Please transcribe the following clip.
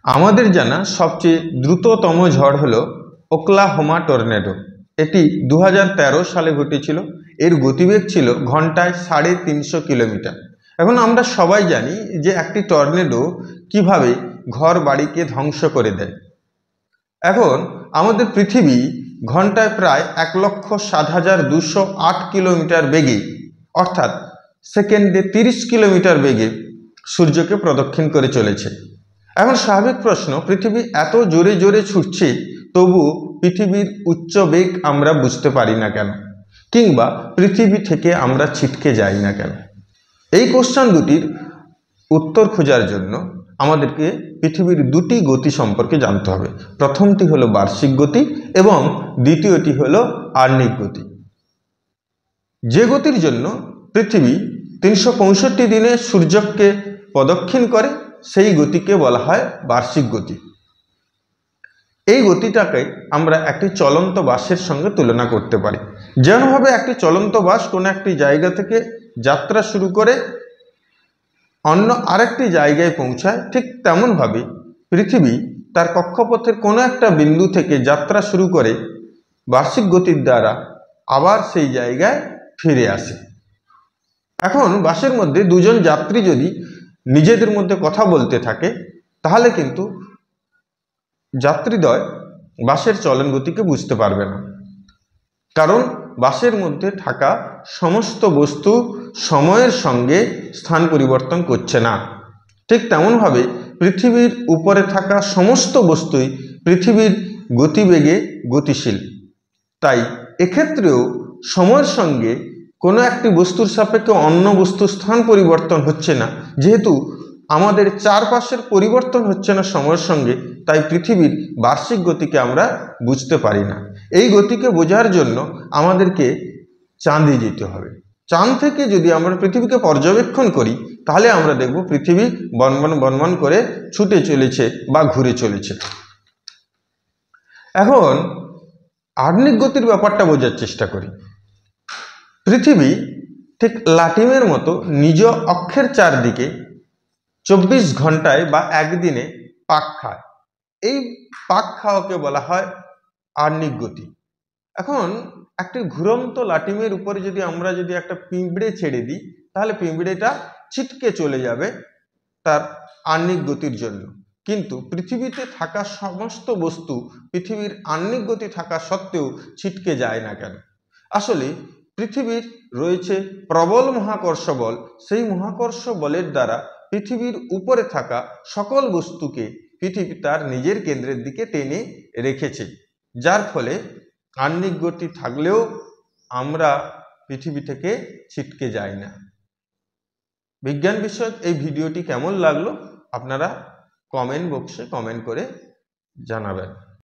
আমাদের জানা সবচেয়ে দ্রুততম ঝড় হলো ওকলাহোমা টর্নেডো। এটি 2013 সালে ঘটেছিল। এর গতিবেগ ছিল ঘন্টায় 350 কিলোমিটার। এখন আমরা সবাই জানি যে একটি টর্নেডো কিভাবে ঘর বাড়িকে ধ্বংস করে দেয়। এখন আমাদের পৃথিবী ঘন্টায় প্রায় 1,07,208 কিলোমিটার বেগে, অর্থাৎ সেকেন্ডে 30 কিলোমিটার বেগে সূর্যকে প্রদক্ষিণ করে চলেছে। এখন স্বাভাবিক প্রশ্ন, পৃথিবী এত জোরে জোরে ছুটছে, তবু পৃথিবীর উচ্চ বেগ আমরা বুঝতে পারি না কেন, কিংবা পৃথিবী থেকে আমরা ছিটকে যাই না কেন? এই কোশ্চেন দুটির উত্তর খোঁজার জন্য আমাদেরকে পৃথিবীর দুটি গতি সম্পর্কে জানতে হবে। প্রথমটি হলো বার্ষিক গতি এবং দ্বিতীয়টি হলো আহ্নিক গতি। যে গতির জন্য পৃথিবী 365 দিনে সূর্যকে প্রদক্ষিণ করে, সেই গতিকে বলা হয় বার্ষিক গতি। এই গতিটাকে আমরা একটি চলন্ত বাসের সঙ্গে তুলনা করতে পারি। যেমনভাবে একটি চলন্ত বাস কোনো একটি জায়গা থেকে যাত্রা শুরু করে অন্য আরেকটি জায়গায় পৌঁছায়, ঠিক তেমনভাবে পৃথিবী তার কক্ষপথের কোনো একটা বিন্দু থেকে যাত্রা শুরু করে বার্ষিক গতির দ্বারা আবার সেই জায়গায় ফিরে আসে। এখন বাসের মধ্যে দুজন যাত্রী যদি নিজেদের মধ্যে কথা বলতে থাকে, তাহলে কিন্তু যাত্রীদ্বয় বাসের চলন গতিকে বুঝতে পারবে না, কারণ বাসের মধ্যে থাকা সমস্ত বস্তু সময়ের সঙ্গে স্থান পরিবর্তন করছে না। ঠিক তেমনভাবে পৃথিবীর উপরে থাকা সমস্ত বস্তুই পৃথিবীর গতিবেগে গতিশীল। তাই এক্ষেত্রেও সময়ের সঙ্গে কোনো একটি বস্তুর সাপেক্ষে অন্য বস্তুর স্থান পরিবর্তন হচ্ছে না। যেহেতু আমাদের চারপাশের পরিবর্তন হচ্ছে না সময়ের সঙ্গে, তাই পৃথিবীর বার্ষিক গতিকে আমরা বুঝতে পারি না। এই গতিকে বোঝার জন্য আমাদেরকে চাঁদে যেতে হবে। চাঁদ থেকে যদি আমরা পৃথিবীকে পর্যবেক্ষণ করি, তাহলে আমরা দেখব পৃথিবী বনবন বনবন করে ছুটে চলেছে বা ঘুরে চলেছে। এখন আহ্নিক গতির ব্যাপারটা বোঝার চেষ্টা করি। পৃথিবী ঠিক লাটিমের মতো নিজ অক্ষের চারদিকে 24 ঘন্টায় বা একদিনে পাক খায়। এই পাক খাওয়াকে বলা হয় আহ্নিক গতি। এখন একটি ঘুরন্ত লাটিমের উপরে যদি আমরা একটা পিঁপড়ে ছেড়ে দিই, তাহলে পিঁপড়েটা ছিটকে চলে যাবে তার আহ্নিক গতির জন্য। কিন্তু পৃথিবীতে থাকা সমস্ত বস্তু পৃথিবীর আহ্নিক গতি থাকা সত্ত্বেও ছিটকে যায় না কেন? আসলে পৃথিবীর রয়েছে প্রবল মহাকর্ষ বল। সেই মহাকর্ষ বলের দ্বারা পৃথিবীর উপরে থাকা সকল বস্তুকে পৃথিবী তার নিজের কেন্দ্রের দিকে টেনে রেখেছে, যার ফলে আহ্নিক গতি থাকলেও আমরা পৃথিবী থেকে ছিটকে যাই না। বিজ্ঞান বিষয়ক এই ভিডিওটি কেমন লাগলো আপনারা কমেন্ট বক্সে কমেন্ট করে জানাবেন।